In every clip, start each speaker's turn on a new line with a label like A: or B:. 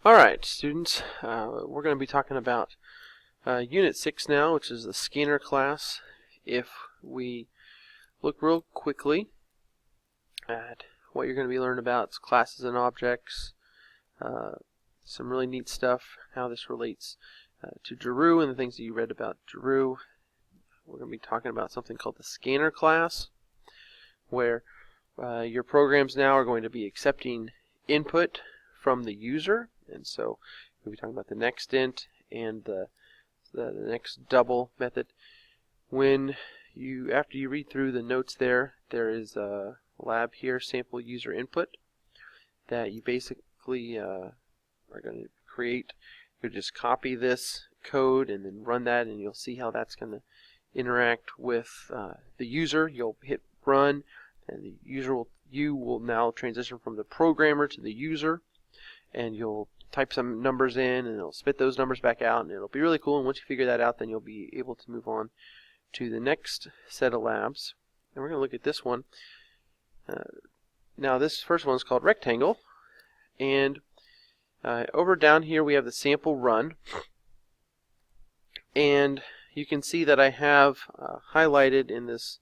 A: Alright, students, we're going to be talking about Unit 6 now, which is the scanner class. If we look real quickly at what you're going to be learning about, it's classes and objects, some really neat stuff, how this relates to Giroux and the things that you read about Giroux. We're going to be talking about something called the scanner class, where your programs now are going to be accepting input from the user. And so we'll be talking about the next int and the next double method. After you read through the notes there is a lab here, sample user input, that you basically are going to create. You just copy this code and then run that, and you'll see how that's going to interact with the user. You'll hit run, and you will now transition from the programmer to the user, and you'll type some numbers in and it'll spit those numbers back out, and it'll be really cool. And once you figure that out, then you'll be able to move on to the next set of labs. And we're going to look at this one. Now this first one is called rectangle, and over down here we have the sample run, and you can see that I have highlighted in this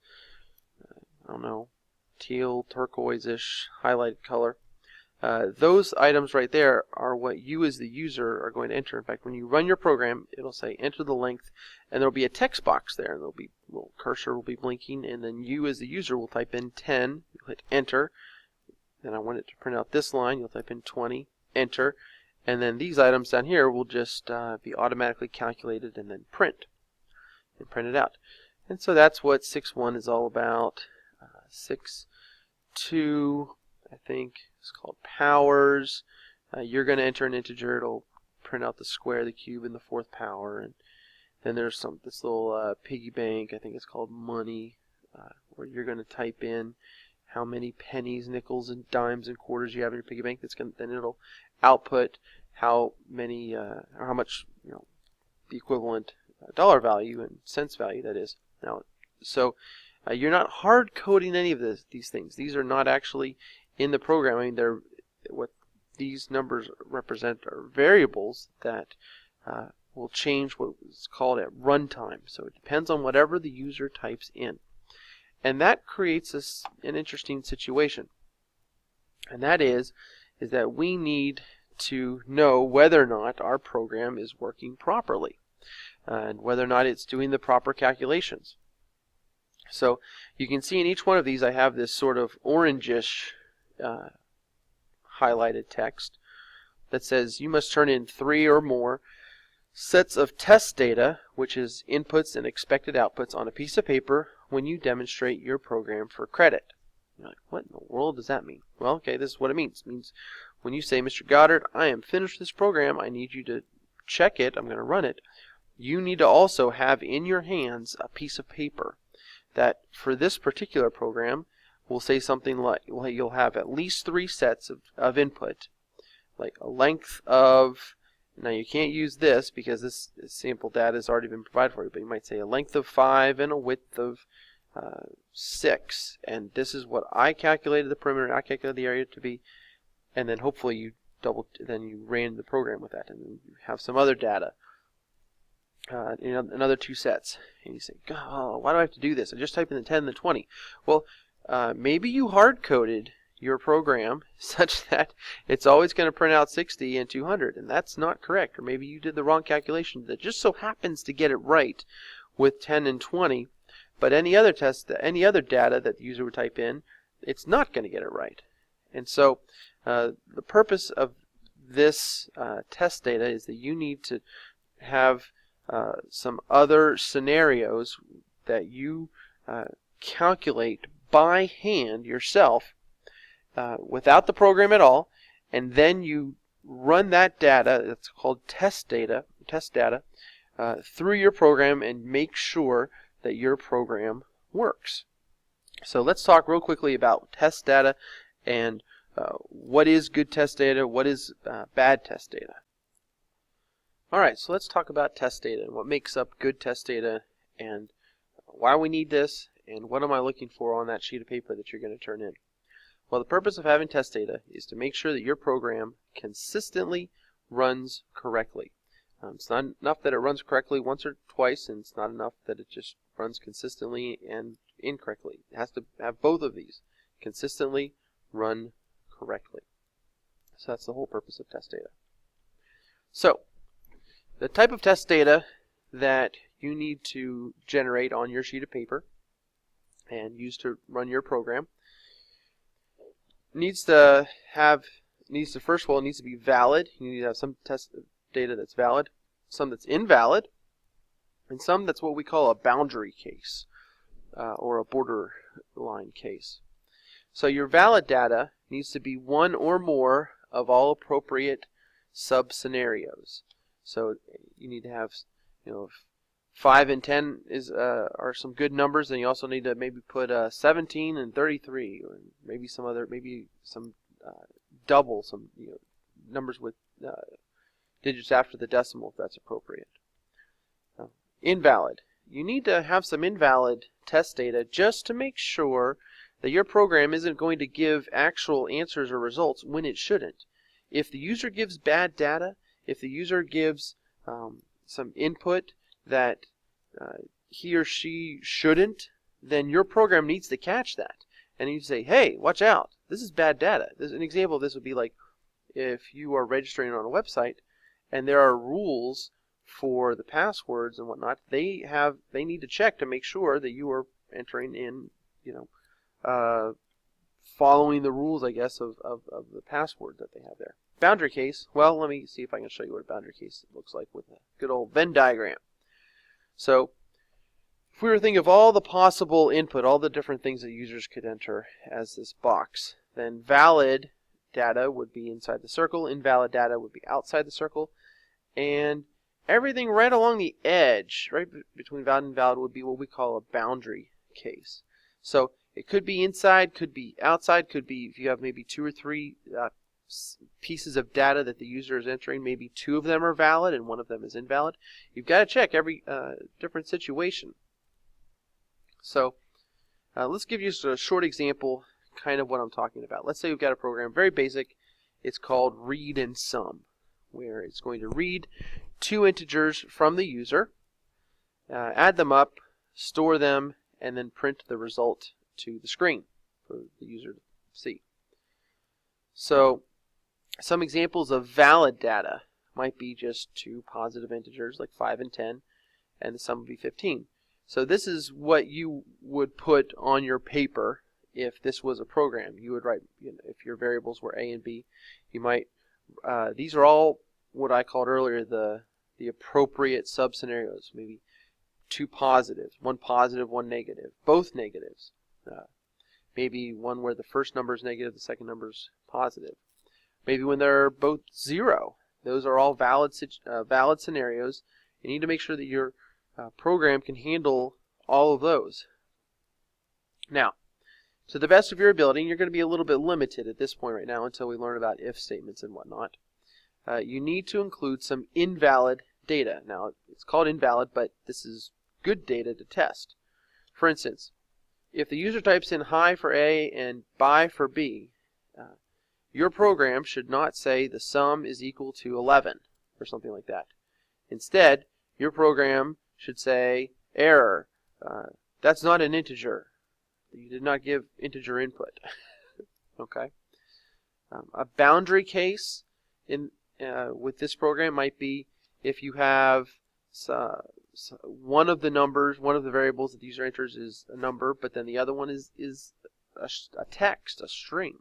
A: I don't know, teal turquoise-ish highlighted color. Those items right there are what you as the user are going to enter. In fact, when you run your program, it'll say enter the length, and there'll be a text box there, and there'll be a little cursor will be blinking, and then you as the user will type in 10, you'll hit enter. Then I want it to print out this line, you'll type in 20, enter, and then these items down here will just be automatically calculated and then print it out. And so that's what 6.1 is all about. 6.2, I think, is called powers. You're going to enter an integer. It'll print out the square, the cube, and the fourth power. And then there's this little piggy bank, I think it's called money, where you're going to type in how many pennies, nickels, and dimes and quarters you have in your piggy bank. Then it'll output how many, or how much, the equivalent dollar value and cents value that is. Now, so you're not hard coding any of these things. These are not actually in the program. I mean, what these numbers represent are variables that will change what is called at runtime. So it depends on whatever the user types in. And that creates an interesting situation. And that is that we need to know whether or not our program is working properly, and whether or not it's doing the proper calculations. So you can see in each one of these I have this sort of orangish highlighted text that says you must turn in 3 or more sets of test data, which is inputs and expected outputs, on a piece of paper when you demonstrate your program for credit. You're like, what in the world does that mean? Well, okay, this is what it means. It means when you say, Mr. Goddard, I am finished with this program, I need you to check it, I'm going to run it. You need to also have in your hands a piece of paper that for this particular program will say something like, well, you'll have at least 3 sets of input, like a length of, now you can't use this because this sample data has already been provided for you, but you might say a length of 5 and a width of 6, and this is what I calculated the perimeter, I calculated the area to be, and then hopefully you ran the program with that, and then you have some other data. Another 2 sets, and you say, oh, why do I have to do this? I just type in the 10 and the 20. Well, maybe you hard-coded your program such that it's always going to print out 60 and 200, and that's not correct. Or maybe you did the wrong calculation that just so happens to get it right with 10 and 20, but any other data that the user would type in, it's not going to get it right. And so the purpose of this test data is that you need to have some other scenarios that you calculate by hand yourself without the program at all, and then you run that data, that's called test data, through your program and make sure that your program works. So let's talk real quickly about test data and what is good test data, what is bad test data. Alright, so let's talk about test data and what makes up good test data and why we need this and what am I looking for on that sheet of paper that you're going to turn in. Well, the purpose of having test data is to make sure that your program consistently runs correctly. It's not enough that it runs correctly once or twice, and it's not enough that it just runs consistently and incorrectly. It has to have both of these. Consistently run correctly. So that's the whole purpose of test data. So, the type of test data that you need to generate on your sheet of paper and use to run your program needs to first of all, it needs to be valid. You need to have some test data that's valid, some that's invalid, and some that's what we call a boundary case or a borderline case. So your valid data needs to be one or more of all appropriate sub-scenarios. So you need to have, 5 and 10 are some good numbers, and you also need to maybe put 17 and 33, or maybe some double, some numbers with digits after the decimal if that's appropriate. Invalid. You need to have some invalid test data just to make sure that your program isn't going to give actual answers or results when it shouldn't. If the user gives bad data, if the user gives some input that he or she shouldn't, then your program needs to catch that. And you say, hey, watch out, this is bad data. An example of this would be like if you are registering on a website and there are rules for the passwords and whatnot, they need to check to make sure that you are entering in, following the rules, I guess, of the password that they have there. Boundary case, well, let me see if I can show you what a boundary case looks like with a good old Venn diagram. So, if we were to think of all the possible input, all the different things that users could enter as this box, then valid data would be inside the circle, invalid data would be outside the circle, and everything right along the edge, right between valid and invalid, would be what we call a boundary case. So it could be inside, could be outside, could be if you have maybe 2 or 3 pieces of data that the user is entering, maybe 2 of them are valid and 1 of them is invalid. You've got to check every different situation. So let's give you a short example, kind of what I'm talking about. Let's say we've got a program, very basic. It's called read and sum, where it's going to read 2 integers from the user, add them up, store them, and then print the result to the screen for the user to see. So some examples of valid data might be just 2 positive integers like 5 and 10, and the sum would be 15. So this is what you would put on your paper if this was a program. You would write, if your variables were A and B, you might, these are all what I called earlier the appropriate sub-scenarios, maybe 2 positives, 1 positive, 1 negative, both negatives. Maybe one where the first number is negative, the second number is positive. Maybe when they're both 0. Those are all valid scenarios. You need to make sure that your program can handle all of those. Now, to the best of your ability, and you're going to be a little bit limited at this point right now until we learn about if statements and whatnot, you need to include some invalid data. Now, it's called invalid, but this is good data to test. For instance, if the user types in hi for A and bye for B, your program should not say the sum is equal to 11 or something like that. Instead, your program should say error. That's not an integer. You did not give integer input. Okay. A boundary case with this program might be if you have one of the numbers, one of the variables that the user enters is a number, but then the other one is a text, a string.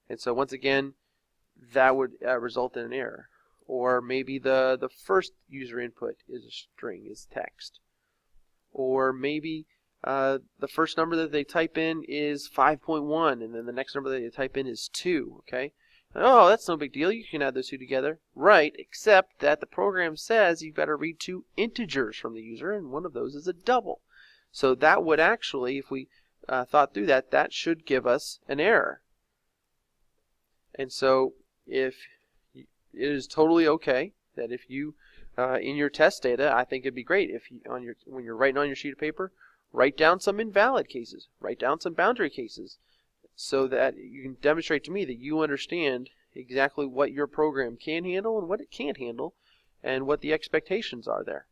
A: And so once again, that would result in an error. Or maybe the first user input is a string, is text. Or maybe the first number that they type in is 5.1, and then the next number that they type in is 2, okay? Oh, that's no big deal. You can add those 2 together. Right, except that the program says you've got to read 2 integers from the user, and one of those is a double. So that would actually, if we thought through that, that should give us an error. And so if it is totally okay that if you, in your test data, I think it'd be great if you, when you're writing on your sheet of paper, write down some invalid cases, write down some boundary cases, so that you can demonstrate to me that you understand exactly what your program can handle and what it can't handle, and what the expectations are there.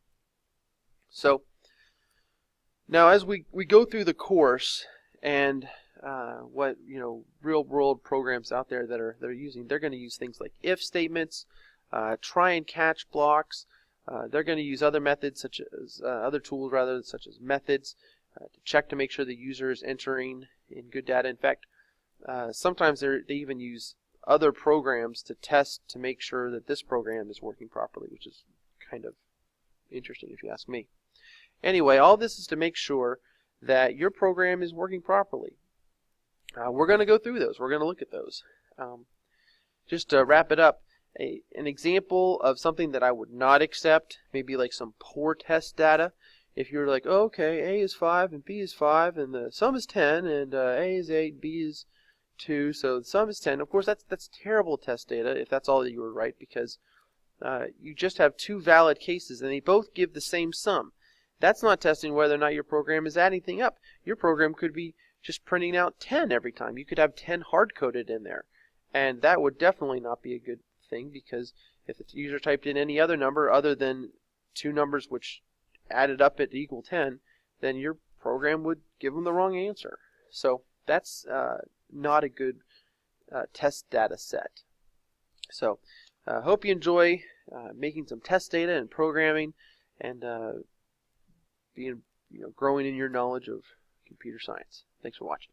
A: So now as we go through the course and what real world programs out there that are using, they're going to use things like if statements, try and catch blocks. They're going to use other methods such as other tools rather, such as methods to check to make sure the user is entering in good data. In fact, sometimes they even use other programs to test to make sure that this program is working properly, which is kind of interesting if you ask me. Anyway, all this is to make sure that your program is working properly. We're going to go through those. We're going to look at those. Just to wrap it up, an example of something that I would not accept, maybe like some poor test data. If you're like, oh, okay, A is 5 and B is 5 and the sum is 10 and A is 8, B is 2, so the sum is 10. Of course, that's terrible test data if that's all that you were right, because you just have two valid cases and they both give the same sum. That's not testing whether or not your program is adding anything up. Your program could be just printing out 10 every time. You could have 10 hard-coded in there, and that would definitely not be a good thing, because if the user typed in any other number other than two numbers which added up at equal 10, then your program would give them the wrong answer. So that's not a good test data set. So hope you enjoy making some test data and programming and growing in your knowledge of computer science. Thanks for watching.